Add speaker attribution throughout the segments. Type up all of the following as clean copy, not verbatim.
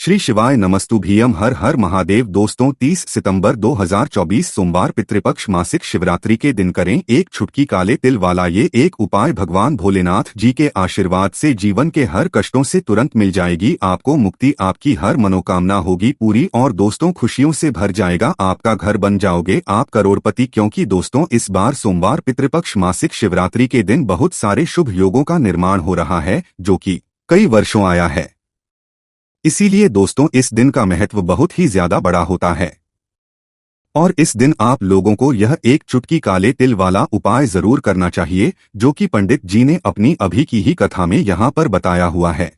Speaker 1: श्री शिवाय नमस्तुभ्यम हर हर महादेव। दोस्तों 30 सितंबर 2024 सोमवार पितृपक्ष मासिक शिवरात्रि के दिन करें एक छुटकी काले तिल वाला ये एक उपाय। भगवान भोलेनाथ जी के आशीर्वाद से जीवन के हर कष्टों से तुरंत मिल जाएगी आपको मुक्ति, आपकी हर मनोकामना होगी पूरी और दोस्तों खुशियों से भर जाएगा आपका घर, बन जाओगे आप करोड़पति। क्योंकि दोस्तों इस बार सोमवार पितृपक्ष मासिक शिवरात्रि के दिन बहुत सारे शुभ योगों का निर्माण हो रहा है जो कि कई वर्षों आया है। इसीलिए दोस्तों इस दिन का महत्व बहुत ही ज्यादा बड़ा होता है और इस दिन आप लोगों को यह एक चुटकी काले तिल वाला उपाय जरूर करना चाहिए जो कि पंडित जी ने अपनी अभी की ही कथा में यहाँ पर बताया हुआ है।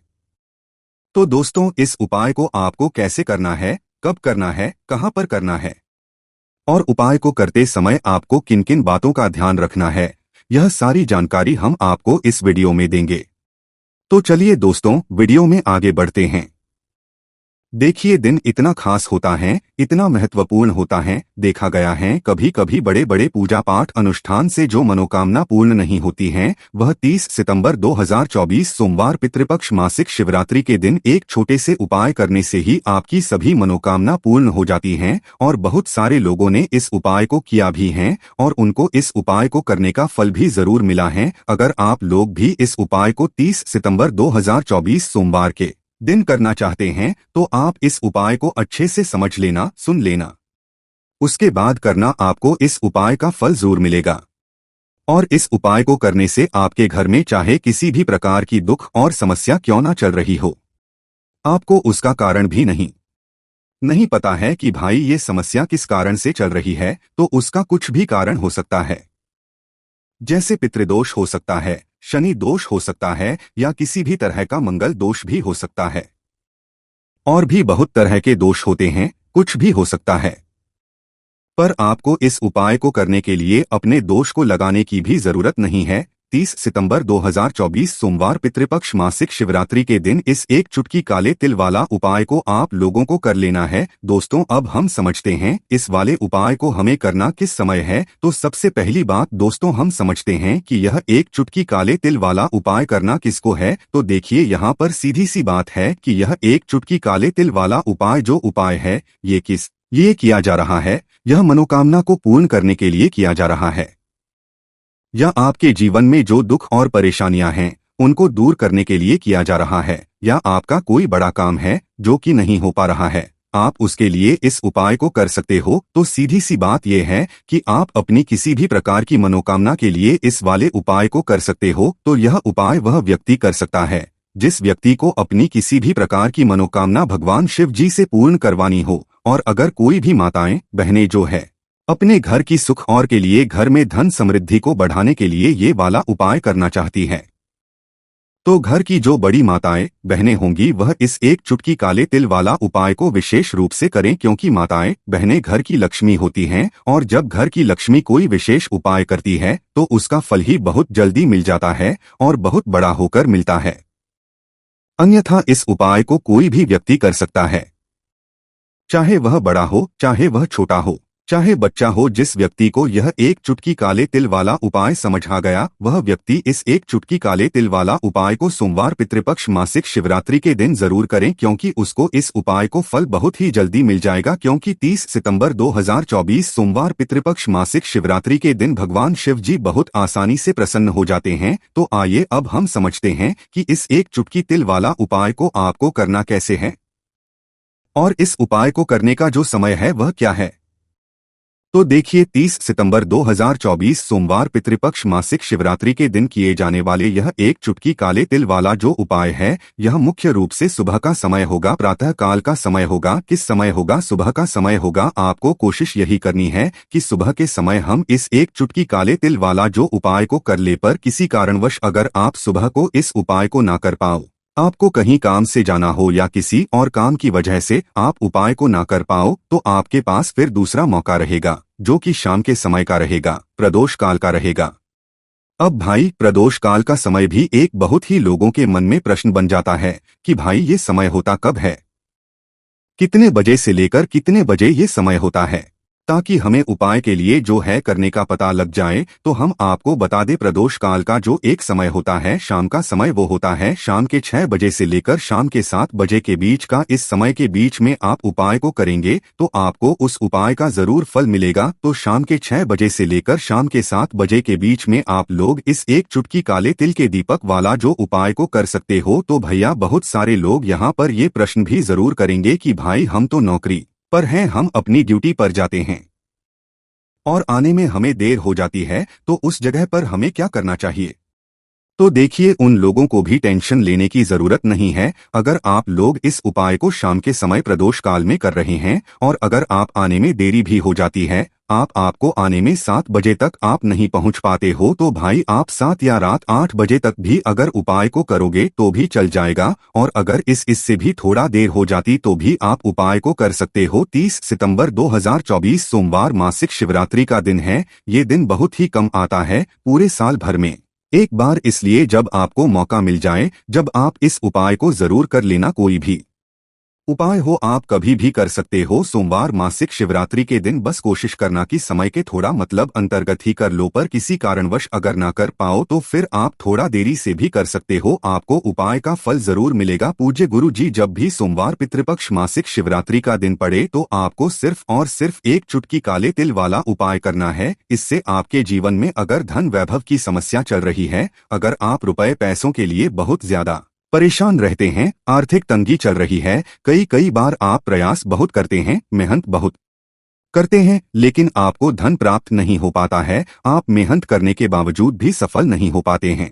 Speaker 1: तो दोस्तों इस उपाय को आपको कैसे करना है, कब करना है, कहाँ पर करना है और उपाय को करते समय आपको किन किन बातों का ध्यान रखना है, यह सारी जानकारी हम आपको इस वीडियो में देंगे। तो चलिए दोस्तों वीडियो में आगे बढ़ते हैं। देखिए दिन इतना खास होता है, इतना महत्वपूर्ण होता है। देखा गया है कभी कभी बड़े बड़े पूजा पाठ अनुष्ठान से जो मनोकामना पूर्ण नहीं होती है, वह 30 सितंबर 2024 सोमवार पितृपक्ष मासिक शिवरात्रि के दिन एक छोटे से उपाय करने से ही आपकी सभी मनोकामना पूर्ण हो जाती हैं। और बहुत सारे लोगों ने इस उपाय को किया भी है और उनको इस उपाय को करने का फल भी जरूर मिला है। अगर आप लोग भी इस उपाय को 30 सितंबर 2024 सोमवार के दिन करना चाहते हैं तो आप इस उपाय को अच्छे से समझ लेना, सुन लेना, उसके बाद करना, आपको इस उपाय का फल जरूर मिलेगा। और इस उपाय को करने से आपके घर में चाहे किसी भी प्रकार की दुख और समस्या क्यों ना चल रही हो, आपको उसका कारण भी नहीं पता है कि भाई ये समस्या किस कारण से चल रही है, तो उसका कुछ भी कारण हो सकता है। जैसे पितृदोष हो सकता है, शनि दोष हो सकता है या किसी भी तरह का मंगल दोष भी हो सकता है और भी बहुत तरह के दोष होते हैं, कुछ भी हो सकता है। पर आपको इस उपाय को करने के लिए अपने दोष को लगाने की भी जरूरत नहीं है। 30 सितंबर 2024 सोमवार पितृपक्ष मासिक शिवरात्रि के दिन इस एक चुटकी काले तिल वाला उपाय को आप लोगों को कर लेना है। दोस्तों अब हम समझते हैं इस वाले उपाय को हमें करना किस समय है। तो सबसे पहली बात दोस्तों हम समझते हैं कि यह एक चुटकी काले तिल वाला उपाय करना किसको है। तो देखिए यहाँ पर सीधी सी बात है कि यह एक चुटकी काले तिल वाला उपाय जो उपाय है ये किया जा रहा है, यह मनोकामना को पूर्ण करने के लिए किया जा रहा है, या आपके जीवन में जो दुख और परेशानियां हैं उनको दूर करने के लिए किया जा रहा है, या आपका कोई बड़ा काम है जो कि नहीं हो पा रहा है, आप उसके लिए इस उपाय को कर सकते हो। तो सीधी सी बात यह है कि आप अपनी किसी भी प्रकार की मनोकामना के लिए इस वाले उपाय को कर सकते हो। तो यह उपाय वह व्यक्ति कर सकता है जिस व्यक्ति को अपनी किसी भी प्रकार की मनोकामना भगवान शिव जी से पूर्ण करवानी हो। और अगर कोई भी माताएं बहनें जो है अपने घर की सुख और के लिए, घर में धन समृद्धि को बढ़ाने के लिए ये वाला उपाय करना चाहती हैं, तो घर की जो बड़ी माताएं बहनें होंगी वह इस एक चुटकी काले तिल वाला उपाय को विशेष रूप से करें। क्योंकि माताएं बहनें घर की लक्ष्मी होती हैं और जब घर की लक्ष्मी कोई विशेष उपाय करती है तो उसका फल ही बहुत जल्दी मिल जाता है और बहुत बड़ा होकर मिलता है। अन्यथा इस उपाय को कोई भी व्यक्ति कर सकता है, चाहे वह बड़ा हो, चाहे वह छोटा हो, चाहे बच्चा हो। जिस व्यक्ति को यह एक चुटकी काले तिल वाला उपाय समझ आ गया वह व्यक्ति इस एक चुटकी काले तिल वाला उपाय को सोमवार पितृपक्ष मासिक शिवरात्रि के दिन जरूर करें, क्योंकि उसको इस उपाय को फल बहुत ही जल्दी मिल जाएगा। क्योंकि 30 सितंबर 2024 सोमवार पितृपक्ष मासिक शिवरात्रि के दिन भगवान शिव जी बहुत आसानी से प्रसन्न हो जाते हैं। तो आइए अब हम समझते हैं कि इस एक चुटकी तिल वाला उपाय को आपको करना कैसे है और इस उपाय को करने का जो समय है वह क्या है। तो देखिए 30 सितंबर 2024 सोमवार पितृपक्ष मासिक शिवरात्रि के दिन किए जाने वाले यह एक चुटकी काले तिल वाला जो उपाय है, यह मुख्य रूप से सुबह का समय होगा, प्रातः काल का समय होगा। किस समय होगा? सुबह का समय होगा। आपको कोशिश यही करनी है कि सुबह के समय हम इस एक चुटकी काले तिल वाला जो उपाय को कर ले। पर किसी कारणवश अगर आप सुबह को इस उपाय को ना कर पाओ, आपको कहीं काम से जाना हो या किसी और काम की वजह से आप उपाय को ना कर पाओ, तो आपके पास फिर दूसरा मौका रहेगा जो कि शाम के समय का रहेगा, प्रदोष काल का रहेगा। अब भाई प्रदोष काल का समय भी एक बहुत ही लोगों के मन में प्रश्न बन जाता है कि भाई ये समय होता कब है, कितने बजे से लेकर कितने बजे ये समय होता है। ताकि हमें उपाय के लिए जो है करने का पता लग जाए। तो हम आपको बता दें, प्रदोष काल का जो एक समय होता है, शाम का समय, वो होता है शाम के 6 बजे से लेकर शाम के 7 बजे के बीच का। इस समय के बीच में आप उपाय को करेंगे तो आपको उस उपाय का जरूर फल मिलेगा। तो शाम के 6 बजे से लेकर शाम के 7 बजे के बीच में आप लोग इस एक चुटकी काले तिल के दीपक वाला जो उपाय को कर सकते हो। तो भैया बहुत सारे लोग यहाँ पर ये प्रश्न भी जरूर करेंगे कि भाई हम तो नौकरी पर हैं, हम अपनी ड्यूटी पर जाते हैं और आने में हमें देर हो जाती है, तो उस जगह पर हमें क्या करना चाहिए। तो देखिए, उन लोगों को भी टेंशन लेने की जरूरत नहीं है। अगर आप लोग इस उपाय को शाम के समय प्रदोष काल में कर रहे हैं और अगर आप आने में देरी भी हो जाती है, आपको आने में 7 बजे तक आप नहीं पहुंच पाते हो, तो भाई आप 7 या रात 8 बजे तक भी अगर उपाय को करोगे तो भी चल जाएगा। और अगर इससे भी थोड़ा देर हो जाती तो भी आप उपाय को कर सकते हो। 30 सितंबर 2024 सोमवार मासिक शिवरात्रि का दिन है। ये दिन बहुत ही कम आता है पूरे साल भर में, एक बार, इसलिए जब आपको मौका मिल जाए, जब आप इस उपाय को जरूर कर लेना। कोई भी उपाय हो आप कभी भी कर सकते हो। सोमवार मासिक शिवरात्रि के दिन बस कोशिश करना कि समय के थोड़ा मतलब अंतर्गत ही कर लो, पर किसी कारणवश अगर ना कर पाओ तो फिर आप थोड़ा देरी से भी कर सकते हो, आपको उपाय का फल जरूर मिलेगा। पूज्य गुरु जी, जब भी सोमवार पितृपक्ष मासिक शिवरात्रि का दिन पड़े तो आपको सिर्फ और सिर्फ एक चुटकी काले तिल वाला उपाय करना है। इससे आपके जीवन में अगर धन वैभव की समस्या चल रही है, अगर आप रुपए पैसों के लिए बहुत ज्यादा परेशान रहते हैं, आर्थिक तंगी चल रही है, कई बार आप प्रयास बहुत करते हैं, मेहनत बहुत करते हैं, लेकिन आपको धन प्राप्त नहीं हो पाता है, आप मेहनत करने के बावजूद भी सफल नहीं हो पाते हैं,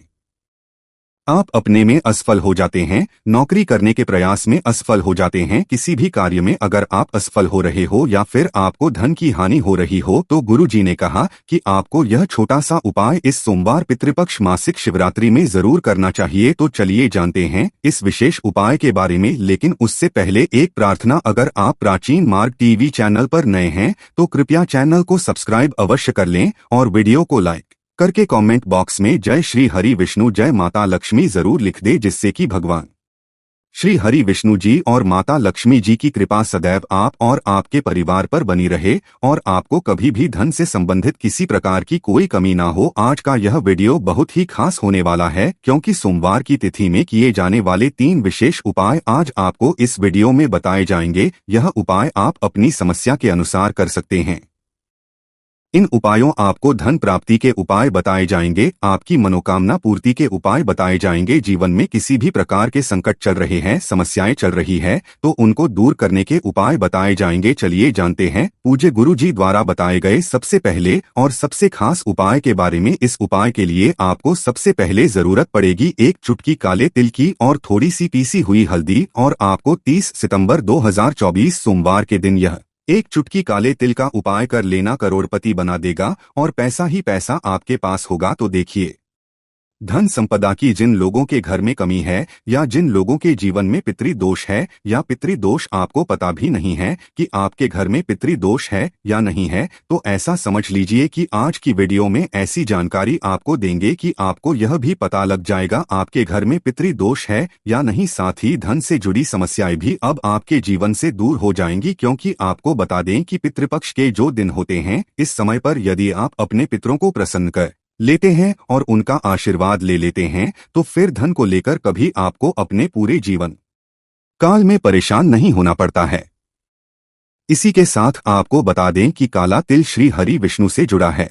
Speaker 1: आप अपने में असफल हो जाते हैं, नौकरी करने के प्रयास में असफल हो जाते हैं, किसी भी कार्य में अगर आप असफल हो रहे हो या फिर आपको धन की हानि हो रही हो, तो गुरु जी ने कहा कि आपको यह छोटा सा उपाय इस सोमवार पितृपक्ष मासिक शिवरात्रि में जरूर करना चाहिए। तो चलिए जानते हैं इस विशेष उपाय के बारे में, लेकिन उससे पहले एक प्रार्थना, अगर आप प्राचीन मार्ग टीवी चैनल पर नए हैं तो कृपया चैनल को सब्सक्राइब अवश्य कर लें और वीडियो को लाइक करके कमेंट बॉक्स में जय श्री हरि विष्णु, जय माता लक्ष्मी जरूर लिख दे, जिससे कि भगवान श्री हरि विष्णु जी और माता लक्ष्मी जी की कृपा सदैव आप और आपके परिवार पर बनी रहे और आपको कभी भी धन से संबंधित किसी प्रकार की कोई कमी ना हो। आज का यह वीडियो बहुत ही खास होने वाला है, क्योंकि सोमवार की तिथि में किए जाने वाले 3 विशेष उपाय आज आपको इस वीडियो में बताए जाएंगे। यह उपाय आप अपनी समस्या के अनुसार कर सकते हैं। इन उपायों आपको धन प्राप्ति के उपाय बताए जाएंगे, आपकी मनोकामना पूर्ति के उपाय बताए जाएंगे। जीवन में किसी भी प्रकार के संकट चल रहे हैं, समस्याएं चल रही है, तो उनको दूर करने के उपाय बताए जाएंगे। चलिए जानते हैं पूज्य गुरु जी द्वारा बताए गए सबसे पहले और सबसे खास उपाय के बारे में। इस उपाय के लिए आपको सबसे पहले जरूरत पड़ेगी एक चुटकी काले तिल की और थोड़ी सी पीसी हुई हल्दी, और आपको 30 सितंबर 2024 सोमवार के दिन यह एक चुटकी काले तिल का उपाय कर लेना, करोड़पति बना देगा और पैसा ही पैसा आपके पास होगा। तो देखिए, धन संपदा की जिन लोगों के घर में कमी है या जिन लोगों के जीवन में पितृदोष है या पितृदोष आपको पता भी नहीं है कि आपके घर में पितृदोष है या नहीं है, तो ऐसा समझ लीजिए कि आज की वीडियो में ऐसी जानकारी आपको देंगे कि आपको यह भी पता लग जाएगा आपके घर में पितृदोष है या नहीं। साथ ही धन से जुड़ी समस्याएं भी अब आपके जीवन से दूर हो जाएंगी, क्योंकि आपको बता दें कि पितृपक्ष के जो दिन होते हैं, इस समय पर यदि आप अपने पितरों को प्रसन्न कर लेते हैं और उनका आशीर्वाद ले लेते हैं, तो फिर धन को लेकर कभी आपको अपने पूरे जीवन काल में परेशान नहीं होना पड़ता है। इसी के साथ आपको बता दें कि काला तिल श्री हरि विष्णु से जुड़ा है।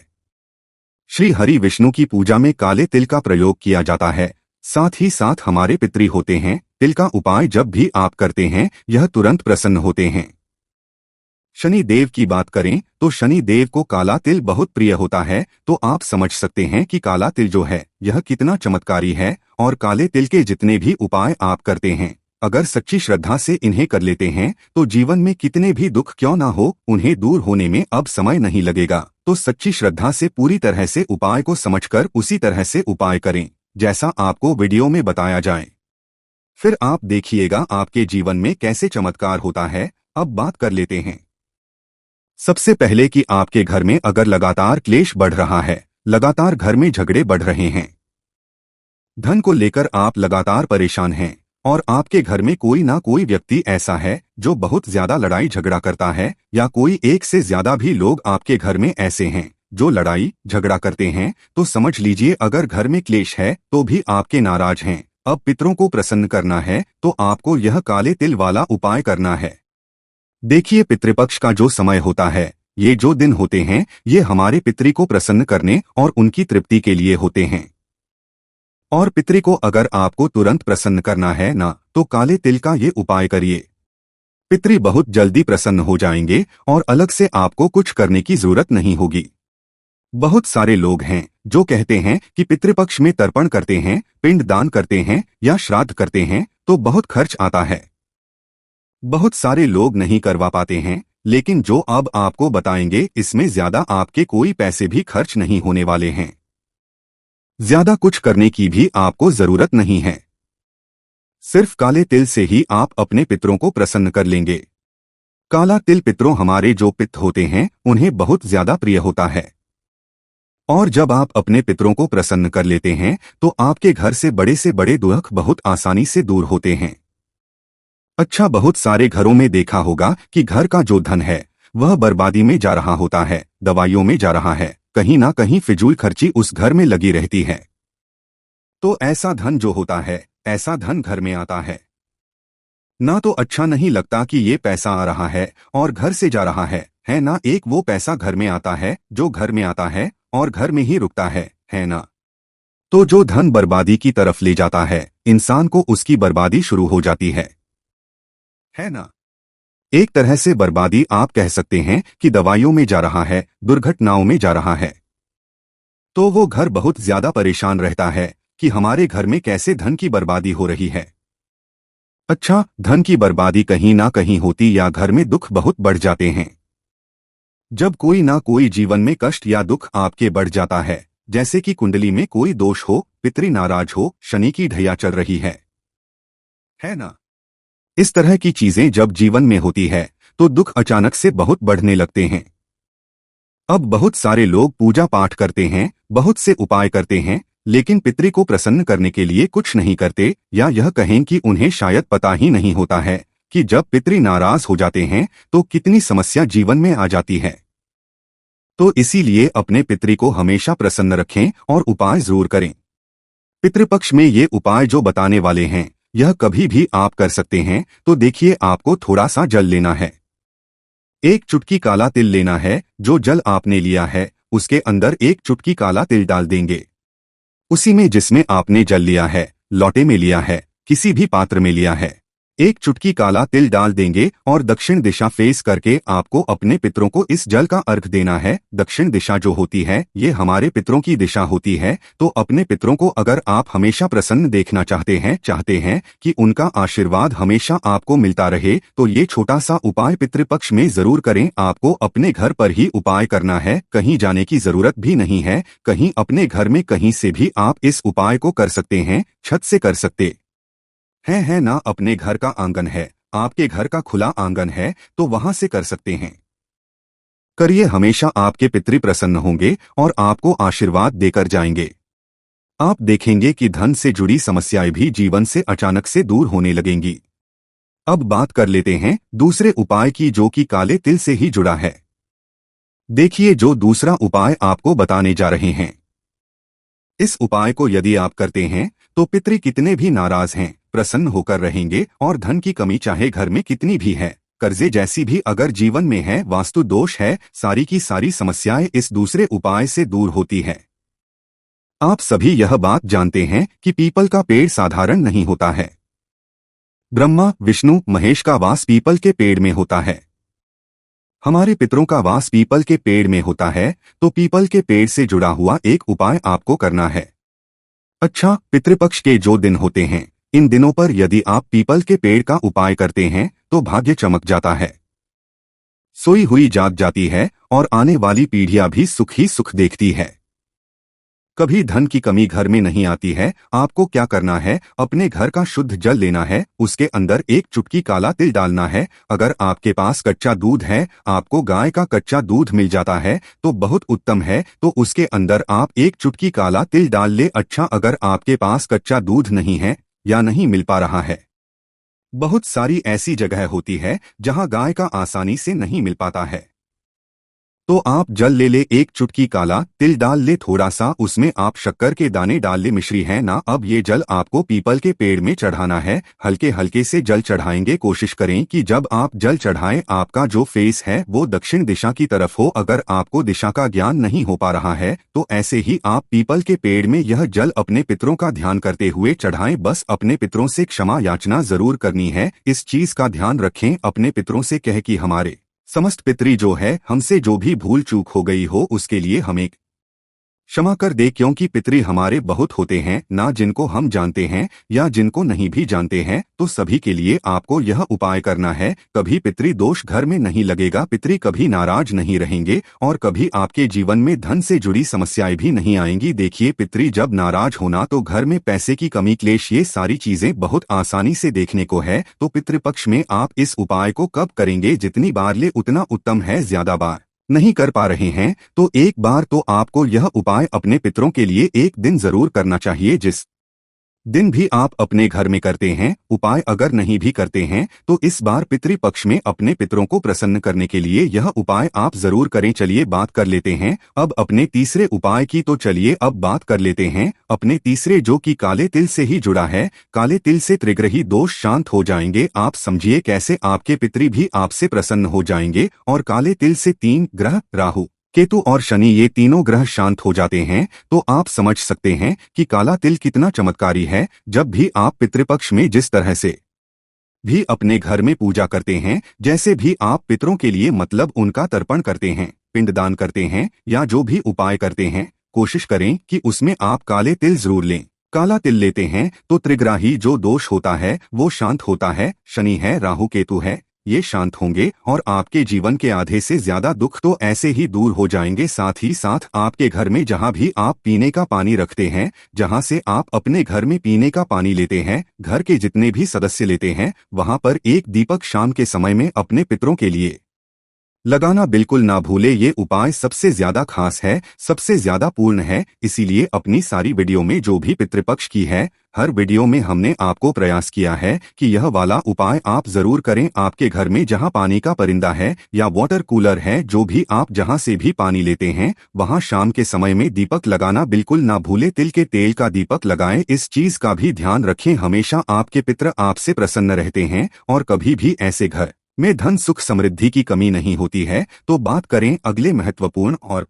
Speaker 1: श्री हरि विष्णु की पूजा में काले तिल का प्रयोग किया जाता है। साथ ही साथ हमारे पितृ होते हैं, तिल का उपाय जब भी आप करते हैं यह तुरंत प्रसन्न होते हैं। शनि देव की बात करें तो शनि देव को काला तिल बहुत प्रिय होता है, तो आप समझ सकते हैं कि काला तिल जो है यह कितना चमत्कारी है। और काले तिल के जितने भी उपाय आप करते हैं, अगर सच्ची श्रद्धा से इन्हें कर लेते हैं, तो जीवन में कितने भी दुख क्यों ना हो, उन्हें दूर होने में अब समय नहीं लगेगा। तो सच्ची श्रद्धा से पूरी तरह से उपाय को समझकर उसी तरह से उपाय करें जैसा आपको वीडियो में बताया जाए, फिर आप देखिएगा आपके जीवन में कैसे चमत्कार होता है। अब बात कर लेते हैं सबसे पहले कि आपके घर में अगर लगातार क्लेश बढ़ रहा है, लगातार घर में झगड़े बढ़ रहे हैं, धन को लेकर आप लगातार परेशान हैं, और आपके घर में कोई ना कोई व्यक्ति ऐसा है जो बहुत ज्यादा लड़ाई झगड़ा करता है, या कोई एक से ज्यादा भी लोग आपके घर में ऐसे हैं जो लड़ाई झगड़ा करते हैं, तो समझ लीजिए अगर घर में क्लेश है तो भी आपके नाराज हैं। अब पितरों को प्रसन्न करना है तो आपको यह काले तिल वाला उपाय करना है। देखिए, पितृपक्ष का जो समय होता है, ये जो दिन होते हैं, ये हमारे पितरी को प्रसन्न करने और उनकी तृप्ति के लिए होते हैं। और पितरी को अगर आपको तुरंत प्रसन्न करना है ना, तो काले तिल का ये उपाय करिए। पितरी बहुत जल्दी प्रसन्न हो जाएंगे और अलग से आपको कुछ करने की जरूरत नहीं होगी। बहुत सारे लोग हैं जो कहते हैं कि पितृपक्ष में तर्पण करते हैं, पिंड दान करते हैं या श्राद्ध करते हैं तो बहुत खर्च आता है। बहुत सारे लोग नहीं करवा पाते हैं, लेकिन जो अब आपको बताएंगे इसमें ज्यादा आपके कोई पैसे भी खर्च नहीं होने वाले हैं। ज्यादा कुछ करने की भी आपको जरूरत नहीं है। सिर्फ काले तिल से ही आप अपने पितरों को प्रसन्न कर लेंगे। काला तिल पितरों हमारे जो पित्त होते हैं उन्हें बहुत ज्यादा प्रिय होता है। और जब आप अपने पितरों को प्रसन्न कर लेते हैं तो आपके घर से बड़े दुख बहुत आसानी से दूर होते हैं। अच्छा, बहुत सारे घरों में देखा होगा कि घर का जो धन है वह बर्बादी में जा रहा होता है, दवाइयों में जा रहा है, कहीं ना कहीं फिजूल खर्ची उस घर में लगी रहती है। तो ऐसा धन जो होता है, ऐसा धन घर में आता है तो अच्छा नहीं लगता कि ये पैसा आ रहा है और घर से जा रहा है ना। एक वो पैसा घर में आता है जो घर में आता है और घर में ही रुकता है ना। तो जो धन बर्बादी की तरफ ले जाता है, इंसान को उसकी बर्बादी शुरू हो जाती है ना। एक तरह से बर्बादी आप कह सकते हैं कि दवाइयों में जा रहा है, दुर्घटनाओं में जा रहा है। तो वो घर बहुत ज्यादा परेशान रहता है कि हमारे घर में कैसे धन की बर्बादी हो रही है। अच्छा, धन की बर्बादी कहीं ना कहीं होती या घर में दुख बहुत बढ़ जाते हैं। जब कोई ना कोई जीवन में कष्ट या दुख आपके बढ़ जाता है, जैसे कि कुंडली में कोई दोष हो, पितरी नाराज हो, शनि की ढैया चल रही है ना। इस तरह की चीजें जब जीवन में होती है तो दुख अचानक से बहुत बढ़ने लगते हैं। अब बहुत सारे लोग पूजा पाठ करते हैं, बहुत से उपाय करते हैं, लेकिन पितरी को प्रसन्न करने के लिए कुछ नहीं करते, या यह कहें कि उन्हें शायद पता ही नहीं होता है कि जब पितरी नाराज हो जाते हैं तो कितनी समस्या जीवन में आ जाती है। तो इसीलिए अपने पितरी को हमेशा प्रसन्न रखें और उपाय जरूर करें। पितृपक्ष में ये उपाय जो बताने वाले हैं यह कभी भी आप कर सकते हैं। तो देखिए, आपको थोड़ा सा जल लेना है। एक चुटकी काला तिल लेना है। जो जल आपने लिया है उसके अंदर एक चुटकी काला तिल डाल देंगे। उसी में जिसमें आपने जल लिया है, लोटे में लिया है, किसी भी पात्र में लिया है, एक चुटकी काला तिल डाल देंगे और दक्षिण दिशा फेस करके आपको अपने पितरों को इस जल का अर्घ देना है। दक्षिण दिशा जो होती है ये हमारे पितरों की दिशा होती है। तो अपने पितरों को अगर आप हमेशा प्रसन्न देखना चाहते हैं कि उनका आशीर्वाद हमेशा आपको मिलता रहे, तो ये छोटा सा उपाय पितृपक्ष में जरूर करें। आपको अपने घर पर ही उपाय करना है, कहीं जाने की जरूरत भी नहीं है। कहीं अपने घर में कहीं से भी आप इस उपाय को कर सकते हैं। छत से कर सकते है ना, अपने घर का आंगन है, आपके घर का खुला आंगन है तो वहां से कर सकते हैं। करिए, हमेशा आपके पितृ प्रसन्न होंगे और आपको आशीर्वाद देकर जाएंगे। आप देखेंगे कि धन से जुड़ी समस्याएं भी जीवन से अचानक से दूर होने लगेंगी। अब बात कर लेते हैं दूसरे उपाय की, जो कि काले तिल से ही जुड़ा है। देखिए, जो दूसरा उपाय आपको बताने जा रहे हैं, इस उपाय को यदि आप करते हैं तो पितृ कितने भी नाराज हैं, प्रसन्न होकर रहेंगे और धन की कमी चाहे घर में कितनी भी है, कर्जे जैसी भी अगर जीवन में है, वास्तु दोष है, सारी की सारी समस्याएं इस दूसरे उपाय से दूर होती है। आप सभी यह बात जानते हैं कि पीपल का पेड़ साधारण नहीं होता है। ब्रह्मा, विष्णु, महेश का वास पीपल के पेड़ में होता है। हमारे पितरों का वास पीपल के पेड़ में होता है, तो पीपल के पेड़ से जुड़ा हुआ एक उपाय आपको करना है। अच्छा, पितृपक्ष के जो दिन होते हैं, इन दिनों पर यदि आप पीपल के पेड़ का उपाय करते हैं तो भाग्य चमक जाता है, सोई हुई जाग जाती है और आने वाली पीढ़ियां भी सुख ही सुख देखती है। कभी धन की कमी घर में नहीं आती है। आपको क्या करना है, अपने घर का शुद्ध जल लेना है, उसके अंदर एक चुटकी काला तिल डालना है। अगर आपके पास कच्चा दूध है, आपको गाय का कच्चा दूध मिल जाता है तो बहुत उत्तम है, तो उसके अंदर आप एक चुटकी काला तिल डाल ले। अच्छा, अगर आपके पास कच्चा दूध नहीं है या नहीं मिल पा रहा है बहुत सारी ऐसी जगह होती है जहां गाय का आसानी से नहीं मिल पाता है, तो आप जल ले एक चुटकी काला तिल डाल ले, थोड़ा सा उसमें आप शक्कर के दाने डाल ले, मिश्री है ना। अब ये जल आपको पीपल के पेड़ में चढ़ाना है, हल्के हल्के से जल चढ़ाएंगे। कोशिश करें कि जब आप जल चढ़ाएं आपका जो फेस है वो दक्षिण दिशा की तरफ हो। अगर आपको दिशा का ज्ञान नहीं हो पा रहा है तो ऐसे ही आप पीपल के पेड़ में यह जल अपने पितरों का ध्यान करते हुए चढ़ाएं। बस अपने पितरों से क्षमा याचना जरूर करनी है, इस चीज का ध्यान रखें। अपने पितरों से कह कि हमारे समस्त पितरी जो है हमसे जो भी भूल चूक हो गई हो उसके लिए हमें क्षमा कर दे, क्योंकि पितरी हमारे बहुत होते हैं ना, जिनको हम जानते हैं या जिनको नहीं भी जानते हैं। तो सभी के लिए आपको यह उपाय करना है। कभी पितरी दोष घर में नहीं लगेगा, पितरी कभी नाराज नहीं रहेंगे और कभी आपके जीवन में धन से जुड़ी समस्याएं भी नहीं आएंगी। देखिए, पितरी जब नाराज होना तो घर में पैसे की कमी, क्लेश, ये सारी चीजें बहुत आसानी से देखने को है। तो पितृपक्ष में आप इस उपाय को कब करेंगे? जितनी बार ले उतना उत्तम है, ज्यादा बार नहीं कर पा रहे हैं तो एक बार तो आपको यह उपाय अपने पितरों के लिए एक दिन जरूर करना चाहिए। जिस दिन भी आप अपने घर में करते हैं उपाय, अगर नहीं भी करते हैं तो इस बार पितृपक्ष में अपने पितरों को प्रसन्न करने के लिए यह उपाय आप जरूर करें। चलिए बात कर लेते हैं अब अपने तीसरे उपाय की। तो चलिए अब बात कर लेते हैं अपने तीसरे, जो कि काले तिल से ही जुड़ा है। काले तिल से त्रिग्रही दोष शांत हो जाएंगे। आप समझिए कैसे आपके पितरी भी आपसे प्रसन्न हो जाएंगे। और काले तिल से 3 ग्रह राहु, केतु और शनि, ये तीनों ग्रह शांत हो जाते हैं। तो आप समझ सकते हैं कि काला तिल कितना चमत्कारी है। जब भी आप पितृपक्ष में जिस तरह से भी अपने घर में पूजा करते हैं, जैसे भी आप पितरों के लिए मतलब उनका तर्पण करते हैं, पिंडदान करते हैं या जो भी उपाय करते हैं, कोशिश करें कि उसमें आप काले तिल जरूर लें। काला तिल लेते हैं तो त्रिग्राही जो दोष होता है वो शांत होता है। शनि है, राहु केतु है, ये शांत होंगे और आपके जीवन के आधे से ज्यादा दुख तो ऐसे ही दूर हो जाएंगे। साथ ही साथ आपके घर में जहां भी आप पीने का पानी रखते हैं, जहां से आप अपने घर में पीने का पानी लेते हैं, घर के जितने भी सदस्य लेते हैं, वहां पर एक दीपक शाम के समय में अपने पितरों के लिए लगाना बिल्कुल ना भूले। ये उपाय सबसे ज्यादा खास है, सबसे ज्यादा पूर्ण है। इसीलिए अपनी सारी वीडियो में जो भी पितृपक्ष की है, हर वीडियो में हमने आपको प्रयास किया है कि यह वाला उपाय आप जरूर करें। आपके घर में जहां पानी का परिंदा है या वाटर कूलर है, जो भी आप जहां से भी पानी लेते हैं, वहां शाम के समय में दीपक लगाना बिल्कुल ना भूले। तिल के तेल का दीपक लगाएं। इस चीज का भी ध्यान रखें, हमेशा आपके पितर आपसे प्रसन्न रहते हैं और कभी भी ऐसे घर में धन सुख समृद्धि की कमी नहीं होती है। तो बात करें अगले महत्वपूर्ण और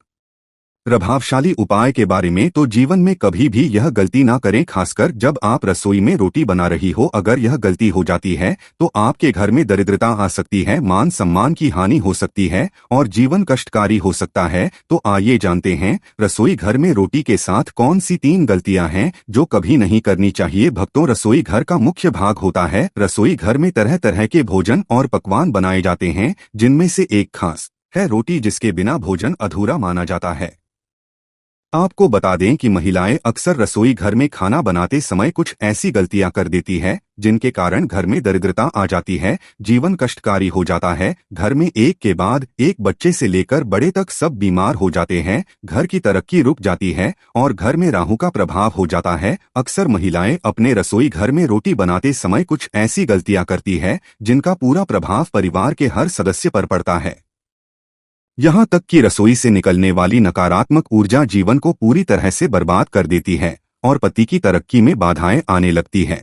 Speaker 1: प्रभावशाली उपाय के बारे में। तो जीवन में कभी भी यह गलती ना करें, खासकर जब आप रसोई में रोटी बना रही हो। अगर यह गलती हो जाती है तो आपके घर में दरिद्रता आ सकती है, मान सम्मान की हानि हो सकती है और जीवन कष्टकारी हो सकता है। तो आइए जानते हैं रसोई घर में रोटी के साथ कौन सी 3 गलतियां हैं जो कभी नहीं करनी चाहिए। भक्तों, रसोई घर का मुख्य भाग होता है। रसोई घर में तरह तरह के भोजन और पकवान बनाए जाते हैं, जिनमें से एक खास है रोटी, जिसके बिना भोजन अधूरा माना जाता है। आपको बता दें कि महिलाएं अक्सर रसोई घर में खाना बनाते समय कुछ ऐसी गलतियां कर देती है जिनके कारण घर में दरिद्रता आ जाती है, जीवन कष्टकारी हो जाता है। घर में एक के बाद एक बच्चे से लेकर बड़े तक सब बीमार हो जाते हैं, घर की तरक्की रुक जाती है और घर में राहु का प्रभाव हो जाता है। अक्सर महिलाएं अपने रसोई घर में रोटी बनाते समय कुछ ऐसी गलतियां करती है जिनका पूरा प्रभाव परिवार के हर सदस्य पर पड़ता है। यहाँ तक कि रसोई से निकलने वाली नकारात्मक ऊर्जा जीवन को पूरी तरह से बर्बाद कर देती है और पति की तरक्की में बाधाएं आने लगती है।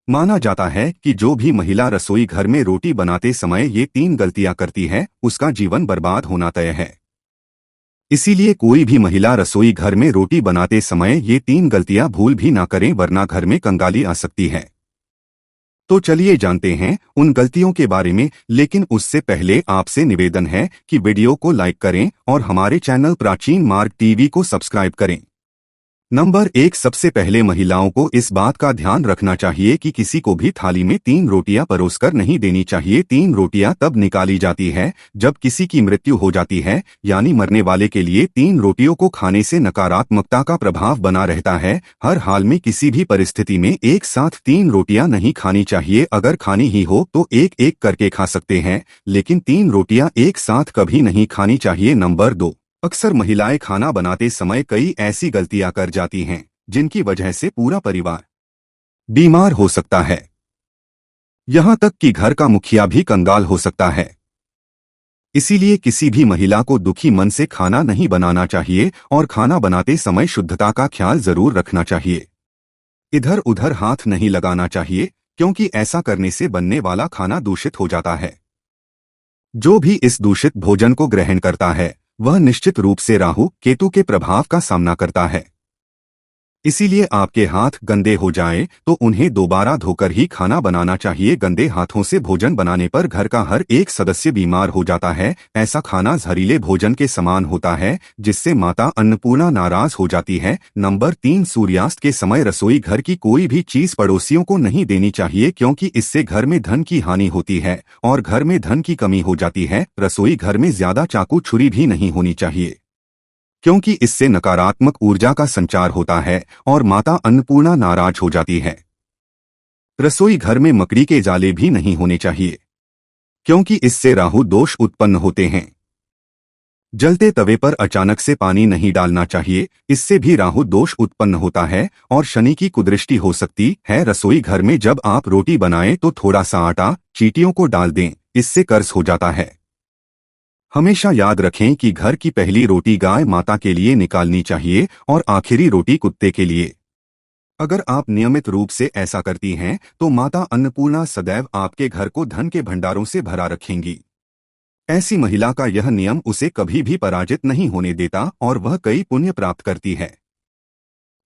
Speaker 1: माना जाता है कि जो भी महिला रसोई घर में रोटी बनाते समय ये 3 गलतियां करती है, उसका जीवन बर्बाद होना तय है। इसीलिए कोई भी महिला रसोई घर में रोटी बनाते समय ये 3 गलतियां भूल भी ना करें, वरना घर में कंगाली आ सकती है। तो चलिए जानते हैं उन गलतियों के बारे में, लेकिन उससे पहले आपसे निवेदन है कि वीडियो को लाइक करें और हमारे चैनल प्राचीन मार्ग टीवी को सब्सक्राइब करें। नंबर 1, सबसे पहले महिलाओं को इस बात का ध्यान रखना चाहिए कि किसी को भी थाली में 3 रोटियां परोसकर नहीं देनी चाहिए। 3 रोटियां तब निकाली जाती है जब किसी की मृत्यु हो जाती है, यानी मरने वाले के लिए 3 रोटियों को खाने से नकारात्मकता का प्रभाव बना रहता है। हर हाल में किसी भी परिस्थिति में एक साथ 3 रोटियां नहीं खानी चाहिए। अगर खानी ही हो तो एक एक करके खा सकते हैं, लेकिन 3 रोटियां एक साथ कभी नहीं खानी चाहिए। नंबर 2, अक्सर महिलाएं खाना बनाते समय कई ऐसी गलतियां कर जाती हैं जिनकी वजह से पूरा परिवार बीमार हो सकता है। यहाँ तक कि घर का मुखिया भी कंगाल हो सकता है। इसीलिए किसी भी महिला को दुखी मन से खाना नहीं बनाना चाहिए और खाना बनाते समय शुद्धता का ख्याल जरूर रखना चाहिए। इधर उधर हाथ नहीं लगाना चाहिए, क्योंकि ऐसा करने से बनने वाला खाना दूषित हो जाता है। जो भी इस दूषित भोजन को ग्रहण करता है वह निश्चित रूप से राहु केतु के प्रभाव का सामना करता है। इसीलिए आपके हाथ गंदे हो जाएं तो उन्हें दोबारा धोकर ही खाना बनाना चाहिए। गंदे हाथों से भोजन बनाने पर घर का हर एक सदस्य बीमार हो जाता है। ऐसा खाना जहरीले भोजन के समान होता है, जिससे माता अन्नपूर्णा नाराज हो जाती है। नंबर 3, सूर्यास्त के समय रसोई घर की कोई भी चीज पड़ोसियों को नहीं देनी चाहिए, क्योंकि इससे घर में धन की हानि होती है और घर में धन की कमी हो जाती है। रसोई घर में ज्यादा चाकू छुरी भी नहीं होनी चाहिए, क्योंकि इससे नकारात्मक ऊर्जा का संचार होता है और माता अन्नपूर्णा नाराज हो जाती है। रसोई घर में मकड़ी के जाले भी नहीं होने चाहिए, क्योंकि इससे राहु दोष उत्पन्न होते हैं। जलते तवे पर अचानक से पानी नहीं डालना चाहिए, इससे भी राहु दोष उत्पन्न होता है और शनि की कुदृष्टि हो सकती है। रसोई घर में जब आप रोटी बनाएं तो थोड़ा सा आटा चींटियों को डाल दें, इससे कर्ज हो जाता है। हमेशा याद रखें कि घर की पहली रोटी गाय माता के लिए निकालनी चाहिए और आखिरी रोटी कुत्ते के लिए। अगर आप नियमित रूप से ऐसा करती हैं तो माता अन्नपूर्णा सदैव आपके घर को धन के भंडारों से भरा रखेंगी। ऐसी महिला का यह नियम उसे कभी भी पराजित नहीं होने देता और वह कई पुण्य प्राप्त करती है।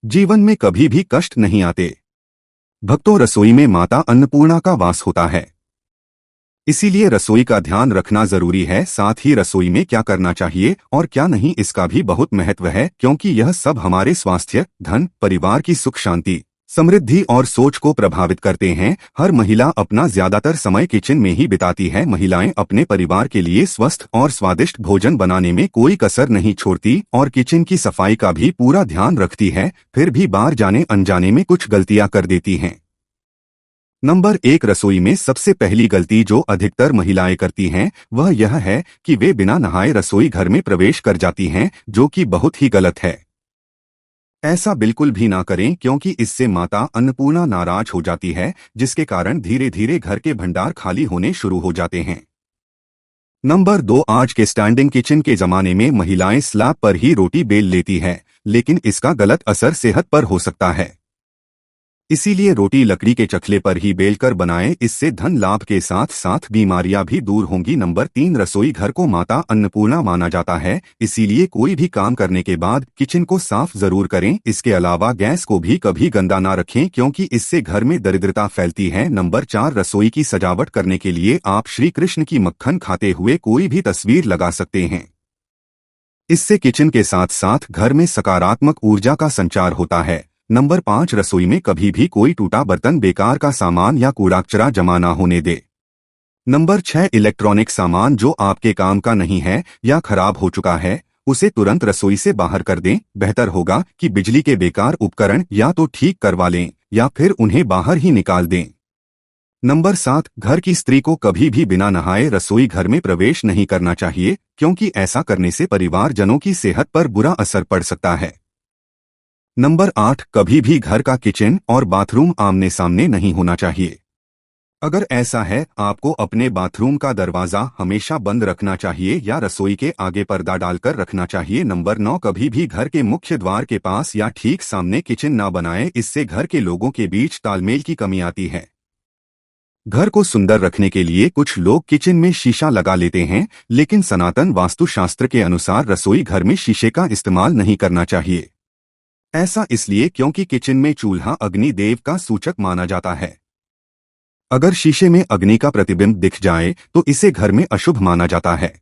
Speaker 1: जीवन में कभी भी कष्ट नहीं आते। भक्तों, रसोई में माता अन्नपूर्णा का वास होता है, इसीलिए रसोई का ध्यान रखना जरूरी है। साथ ही रसोई में क्या करना चाहिए और क्या नहीं, इसका भी बहुत महत्व है, क्योंकि यह सब हमारे स्वास्थ्य, धन, परिवार की सुख शांति, समृद्धि और सोच को प्रभावित करते हैं। हर महिला अपना ज्यादातर समय किचन में ही बिताती है। महिलाएं अपने परिवार के लिए स्वस्थ और स्वादिष्ट भोजन बनाने में कोई कसर नहीं छोड़ती और किचन की सफाई का भी पूरा ध्यान रखती है, फिर भी बाहर जाने अनजाने में कुछ गलतियां कर देती हैं। नंबर 1, रसोई में सबसे पहली गलती जो अधिकतर महिलाएं करती हैं वह यह है कि वे बिना नहाए रसोई घर में प्रवेश कर जाती हैं, जो कि बहुत ही गलत है। ऐसा बिल्कुल भी ना करें, क्योंकि इससे माता अन्नपूर्णा नाराज हो जाती है, जिसके कारण धीरे धीरे घर के भंडार खाली होने शुरू हो जाते हैं। नंबर 2, आज के स्टैंडिंग किचन के जमाने में महिलाएं स्लैब पर ही रोटी बेल लेती हैं, लेकिन इसका गलत असर सेहत पर हो सकता है। इसीलिए रोटी लकड़ी के चखले पर ही बेलकर बनाएं, इससे धन लाभ के साथ साथ बीमारियां भी दूर होंगी। नंबर 3, रसोई घर को माता अन्नपूर्णा माना जाता है, इसीलिए कोई भी काम करने के बाद किचन को साफ जरूर करें। इसके अलावा गैस को भी कभी गंदा ना रखें, क्योंकि इससे घर में दरिद्रता फैलती है। नंबर 4, रसोई की सजावट करने के लिए आप श्री कृष्ण की मक्खन खाते हुए कोई भी तस्वीर लगा सकते हैं। इससे किचन के साथ साथ घर में सकारात्मक ऊर्जा का संचार होता है। नंबर 5, रसोई में कभी भी कोई टूटा बर्तन, बेकार का सामान या कूड़ा कचरा जमा ना होने दे। नंबर 6, इलेक्ट्रॉनिक सामान जो आपके काम का नहीं है या खराब हो चुका है उसे तुरंत रसोई से बाहर कर दें। बेहतर होगा कि बिजली के बेकार उपकरण या तो ठीक करवा लें या फिर उन्हें बाहर ही निकाल दें। नंबर 7, घर की स्त्री को कभी भी बिना नहाए रसोई घर में प्रवेश नहीं करना चाहिए, क्योंकि ऐसा करने से परिवारजनों की सेहत पर बुरा असर पड़ सकता है। नंबर 8, कभी भी घर का किचन और बाथरूम आमने सामने नहीं होना चाहिए। अगर ऐसा है, आपको अपने बाथरूम का दरवाजा हमेशा बंद रखना चाहिए या रसोई के आगे पर्दा डालकर रखना चाहिए। नंबर 9, कभी भी घर के मुख्य द्वार के पास या ठीक सामने किचन ना बनाएं, इससे घर के लोगों के बीच तालमेल की कमी आती है। घर को सुंदर रखने के लिए कुछ लोग किचन में शीशा लगा लेते हैं, लेकिन सनातन वास्तुशास्त्र के अनुसार रसोई घर में शीशे का इस्तेमाल नहीं करना चाहिए। ऐसा इसलिए क्योंकि किचन में चूल्हा अग्नि देव का सूचक माना जाता है। अगर शीशे में अग्नि का प्रतिबिंब दिख जाए तो इसे घर में अशुभ माना जाता है।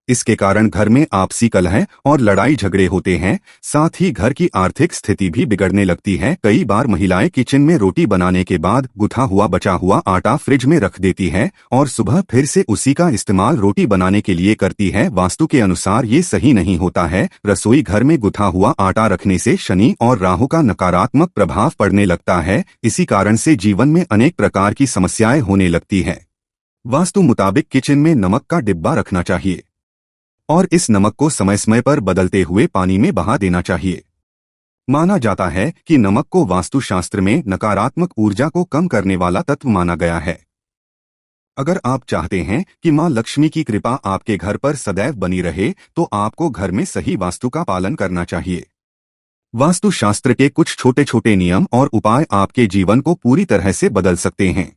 Speaker 1: इसके कारण घर में आपसी कलह और लड़ाई झगड़े होते हैं, साथ ही घर की आर्थिक स्थिति भी बिगड़ने लगती है। कई बार महिलाएं किचन में रोटी बनाने के बाद गुथा हुआ बचा हुआ आटा फ्रिज में रख देती है और सुबह फिर से उसी का इस्तेमाल रोटी बनाने के लिए करती है। वास्तु के अनुसार ये सही नहीं होता है। रसोई घर में गुथा हुआ आटा रखने से शनि और राहु का नकारात्मक प्रभाव पड़ने लगता है। इसी कारण से जीवन में अनेक प्रकार की समस्याएं होने लगती है। वास्तु मुताबिक किचन में नमक का डिब्बा रखना चाहिए और इस नमक को समय समय पर बदलते हुए पानी में बहा देना चाहिए। माना जाता है कि नमक को वास्तुशास्त्र में नकारात्मक ऊर्जा को कम करने वाला तत्व माना गया है। अगर आप चाहते हैं कि मां लक्ष्मी की कृपा आपके घर पर सदैव बनी रहे, तो आपको घर में सही वास्तु का पालन करना चाहिए। वास्तुशास्त्र के कुछ छोटे छोटे नियम और उपाय आपके जीवन को पूरी तरह से बदल सकते हैं।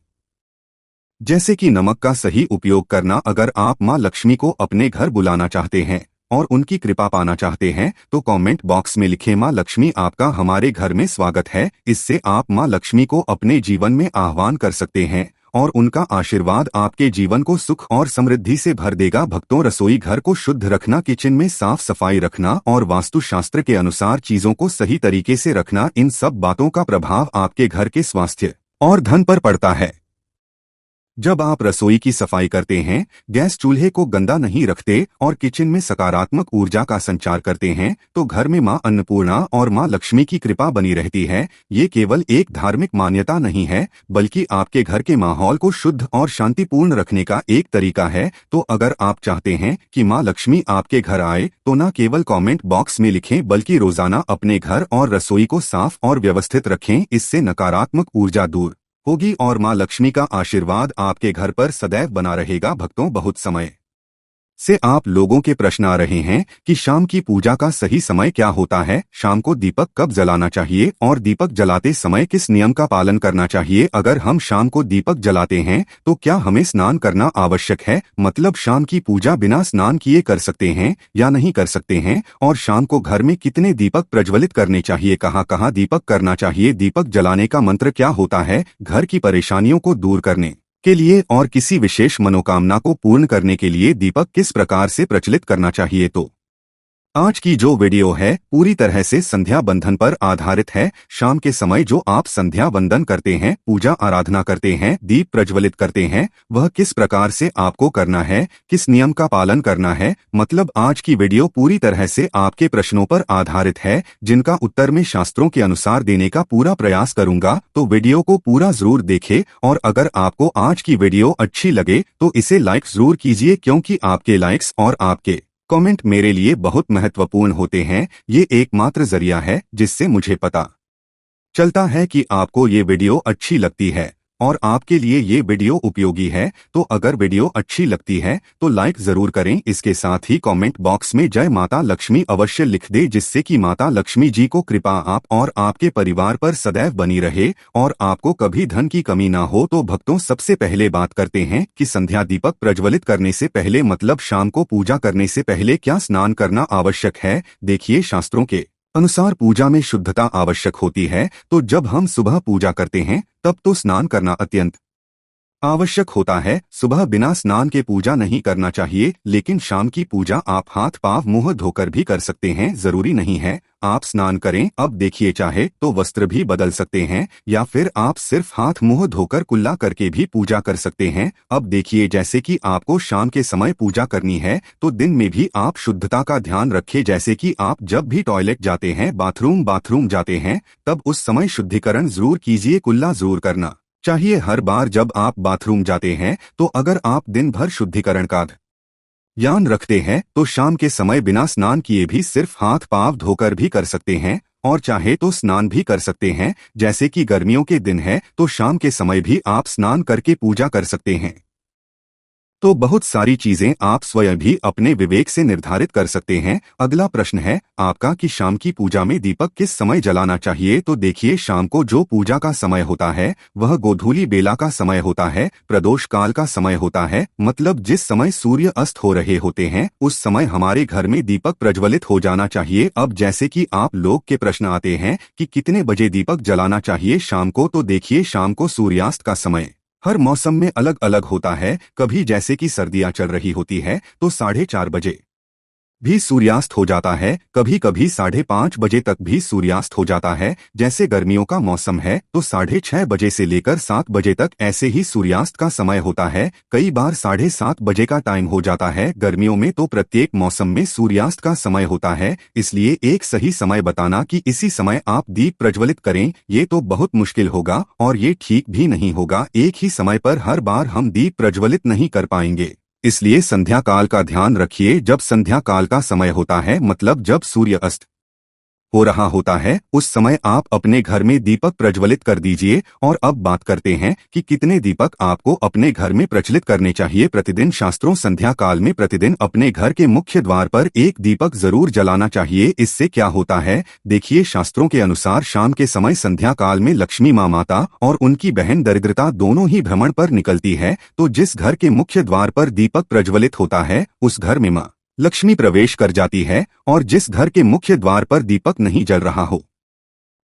Speaker 1: जैसे कि नमक का सही उपयोग करना। अगर आप मां लक्ष्मी को अपने घर बुलाना चाहते हैं और उनकी कृपा पाना चाहते हैं, तो कमेंट बॉक्स में लिखें, मां लक्ष्मी आपका हमारे घर में स्वागत है। इससे आप मां लक्ष्मी को अपने जीवन में आह्वान कर सकते हैं और उनका आशीर्वाद आपके जीवन को सुख और समृद्धि से भर देगा। भक्तों, रसोई घर को शुद्ध रखना, किचन में साफ सफाई रखना और वास्तुशास्त्र के अनुसार चीजों को सही तरीके से रखना, इन सब बातों का प्रभाव आपके घर के स्वास्थ्य और धन पर पड़ता है। जब आप रसोई की सफाई करते हैं, गैस चूल्हे को गंदा नहीं रखते और किचन में सकारात्मक ऊर्जा का संचार करते हैं, तो घर में मां अन्नपूर्णा और मां लक्ष्मी की कृपा बनी रहती है। ये केवल एक धार्मिक मान्यता नहीं है, बल्कि आपके घर के माहौल को शुद्ध और शांतिपूर्ण रखने का एक तरीका है। तो अगर आप चाहते हैं कि मां लक्ष्मी आपके घर आए, तो न केवल कमेंट बॉक्स में लिखें, बल्कि रोजाना अपने घर और रसोई को साफ और व्यवस्थित रखें। इससे नकारात्मक ऊर्जा दूर होगी और मां लक्ष्मी का आशीर्वाद आपके घर पर सदैव बना रहेगा। भक्तों, बहुत समय से आप लोगों के प्रश्न आ रहे हैं कि शाम की पूजा का सही समय क्या होता है, शाम को दीपक कब जलाना चाहिए और दीपक जलाते समय किस नियम का पालन करना चाहिए। अगर हम शाम को दीपक जलाते हैं, तो क्या हमें स्नान करना आवश्यक है, मतलब शाम की पूजा बिना स्नान किए कर सकते हैं या नहीं कर सकते हैं, और शाम को घर में कितने दीपक प्रज्वलित करने चाहिए, कहाँ कहाँ दीपक करना चाहिए, दीपक जलाने का मंत्र क्या होता है, घर की परेशानियों को दूर करने के लिए और किसी विशेष मनोकामना को पूर्ण करने के लिए दीपक किस प्रकार से प्रचलित करना चाहिए। तो आज की जो वीडियो है पूरी तरह से संध्या बंधन पर आधारित है। शाम के समय जो आप संध्या वंदन करते हैं, पूजा आराधना करते हैं, दीप प्रज्वलित करते हैं, वह किस प्रकार से आपको करना है, किस नियम का पालन करना है। मतलब आज की वीडियो पूरी तरह से आपके प्रश्नों पर आधारित है, जिनका उत्तर मैं शास्त्रों के अनुसार देने का पूरा प्रयास करूंगा। तो वीडियो को पूरा जरूर देखें और अगर आपको आज की वीडियो अच्छी लगे तो इसे लाइक जरूर कीजिए, क्योंकि आपके लाइक्स और आपके कमेंट मेरे लिए बहुत महत्वपूर्ण होते हैं। ये एकमात्र जरिया है जिससे मुझे पता चलता है कि आपको ये वीडियो अच्छी लगती है और आपके लिए ये वीडियो उपयोगी है। तो अगर वीडियो अच्छी लगती है तो लाइक जरूर करें। इसके साथ ही कमेंट बॉक्स में जय माता लक्ष्मी अवश्य लिख दे, जिससे कि माता लक्ष्मी जी को कृपा आप और आपके परिवार पर सदैव बनी रहे और आपको कभी धन की कमी ना हो। तो भक्तों, सबसे पहले बात करते हैं कि संध्या दीपक प्रज्वलित करने से पहले, मतलब शाम को पूजा करने से पहले क्या स्नान करना आवश्यक है। देखिए, शास्त्रों के अनुसार पूजा में शुद्धता आवश्यक होती है। तो जब हम सुबह पूजा करते हैं, तब तो स्नान करना अत्यंत आवश्यक होता है। सुबह बिना स्नान के पूजा नहीं करना चाहिए, लेकिन शाम की पूजा आप हाथ पांव मुंह धोकर भी कर सकते हैं, जरूरी नहीं है आप स्नान करें। अब देखिए, चाहे तो वस्त्र भी बदल सकते हैं या फिर आप सिर्फ हाथ मुंह धोकर कुल्ला करके भी पूजा कर सकते हैं। अब देखिए, जैसे कि आपको शाम के समय पूजा करनी है, तो दिन में भी आप शुद्धता का ध्यान रखें। जैसे कि आप जब भी टॉयलेट जाते हैं, बाथरूम जाते हैं, तब उस समय शुद्धिकरण जरूर कीजिए, कुल्ला जरूर करना चाहिए हर बार जब आप बाथरूम जाते हैं। तो अगर आप दिन भर शुद्धिकरण का ध्यान रखते हैं, तो शाम के समय बिना स्नान किए भी सिर्फ हाथ पांव धोकर भी कर सकते हैं और चाहे तो स्नान भी कर सकते हैं। जैसे कि गर्मियों के दिन है, तो शाम के समय भी आप स्नान करके पूजा कर सकते हैं। तो बहुत सारी चीजें आप स्वयं भी अपने विवेक से निर्धारित कर सकते हैं। अगला प्रश्न है आपका कि शाम की पूजा में दीपक किस समय जलाना चाहिए। तो देखिए, शाम को जो पूजा का समय होता है वह गोधूली बेला का समय होता है, प्रदोष काल का समय होता है। मतलब जिस समय सूर्य अस्त हो रहे होते हैं, उस समय हमारे घर में दीपक प्रज्वलित हो जाना चाहिए। अब जैसे कि आप लोग के प्रश्न आते हैं कि कितने बजे दीपक जलाना चाहिए शाम को, तो देखिए, शाम को सूर्यास्त का समय हर मौसम में अलग अलग होता है। कभी जैसे कि सर्दियां चल रही होती है तो 4:30 बजे भी सूर्यास्त हो जाता है, कभी कभी 5:30 बजे तक भी सूर्यास्त हो जाता है। जैसे गर्मियों का मौसम है तो 6:30 बजे से लेकर 7 बजे तक ऐसे ही सूर्यास्त का समय होता है। कई बार 7:30 बजे का टाइम हो जाता है। गर्मियों में तो प्रत्येक मौसम में सूर्यास्त का समय होता है, इसलिए एक सही समय बताना कि इसी समय आप दीप प्रज्वलित करें, ये तो बहुत मुश्किल होगा और ये ठीक भी नहीं होगा। एक ही समय पर हर बार हम दीप प्रज्वलित नहीं कर पाएंगे, इसलिए संध्या काल का ध्यान रखिए। जब संध्या काल का समय होता है, मतलब जब सूर्य अस्त हो रहा होता है उस समय आप अपने घर में दीपक प्रज्वलित कर दीजिए। और अब बात करते हैं कि कितने दीपक आपको अपने घर में प्रज्वलित करने चाहिए प्रतिदिन। शास्त्रों संध्या काल में प्रतिदिन अपने घर के मुख्य द्वार पर एक दीपक जरूर जलाना चाहिए। इससे क्या होता है देखिए, शास्त्रों के अनुसार शाम के समय संध्या काल में लक्ष्मी माता और उनकी बहन दरिद्रता दोनों ही भ्रमण पर निकलती है। तो जिस घर के मुख्य द्वार पर दीपक प्रज्वलित होता है उस घर में माँ लक्ष्मी प्रवेश कर जाती है। और जिस घर के मुख्य द्वार पर दीपक नहीं जल रहा हो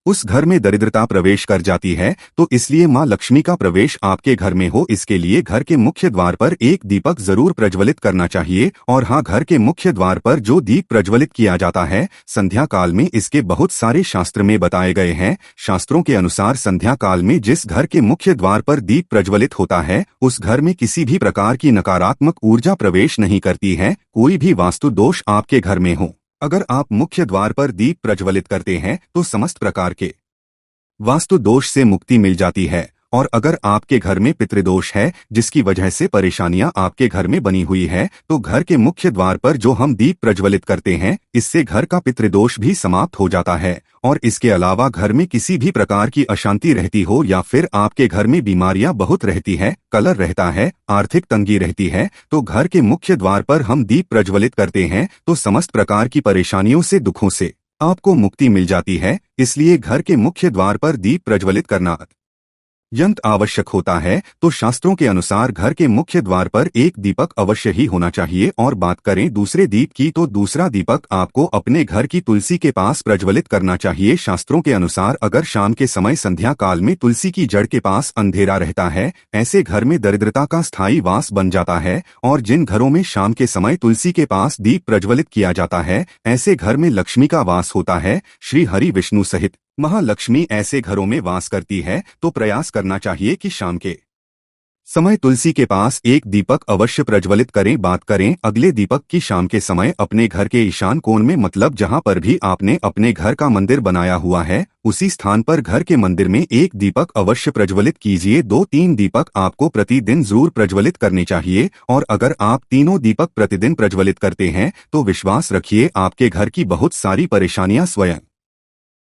Speaker 1: उस घर में दरिद्रता प्रवेश कर जाती है। तो इसलिए माँ लक्ष्मी का प्रवेश आपके घर में हो, इसके लिए घर के मुख्य द्वार पर एक दीपक जरूर प्रज्वलित करना चाहिए। और हाँ, घर के मुख्य द्वार पर जो दीप प्रज्वलित किया जाता है संध्या काल में, इसके बहुत सारे शास्त्र में बताए गए हैं। शास्त्रों के अनुसार संध्या काल में जिस घर के मुख्य द्वार पर दीप प्रज्वलित होता है उस घर में किसी भी प्रकार की नकारात्मक ऊर्जा प्रवेश नहीं करती है। कोई भी वास्तु दोष आपके घर में हो, अगर आप मुख्य द्वार पर दीप प्रज्वलित करते हैं तो समस्त प्रकार के वास्तु दोष से मुक्ति मिल जाती है। और अगर आपके घर में पितृदोष है जिसकी वजह से परेशानियां आपके घर में बनी हुई है तो घर के मुख्य द्वार पर जो हम दीप प्रज्वलित करते हैं इससे घर का पितृदोष भी समाप्त हो जाता है। और इसके अलावा घर में किसी भी प्रकार की अशांति रहती हो या फिर आपके घर में बीमारियां बहुत रहती है, कलह रहता है, आर्थिक तंगी रहती है, तो घर के मुख्य द्वार पर हम दीप प्रज्वलित करते हैं तो समस्त प्रकार की परेशानियों से, दुखों से आपको मुक्ति मिल जाती है। इसलिए घर के मुख्य द्वार पर दीप प्रज्वलित करना यंत्र आवश्यक होता है। तो शास्त्रों के अनुसार घर के मुख्य द्वार पर एक दीपक अवश्य ही होना चाहिए। और बात करें दूसरे दीप की तो दूसरा दीपक आपको अपने घर की तुलसी के पास प्रज्वलित करना चाहिए। शास्त्रों के अनुसार अगर शाम के समय संध्या काल में तुलसी की जड़ के पास अंधेरा रहता है, ऐसे घर में दरिद्रता का स्थायी वास बन जाता है। और जिन घरों में शाम के समय तुलसी के पास दीप प्रज्वलित किया जाता है ऐसे घर में लक्ष्मी का वास होता है। श्री हरि विष्णु सहित महालक्ष्मी ऐसे घरों में वास करती है। तो प्रयास करना चाहिए कि शाम के समय तुलसी के पास एक दीपक अवश्य प्रज्वलित करें। बात करें अगले दीपक की, शाम के समय अपने घर के ईशान कोण में, मतलब जहां पर भी आपने अपने घर का मंदिर बनाया हुआ है उसी स्थान पर घर के मंदिर में एक दीपक अवश्य प्रज्वलित कीजिए। 2-3 दीपक आपको प्रतिदिन जरूर प्रज्वलित करने चाहिए। और अगर आप तीनों दीपक प्रतिदिन प्रज्वलित करते हैं तो विश्वास रखिए आपके घर की बहुत सारी परेशानियां स्वयं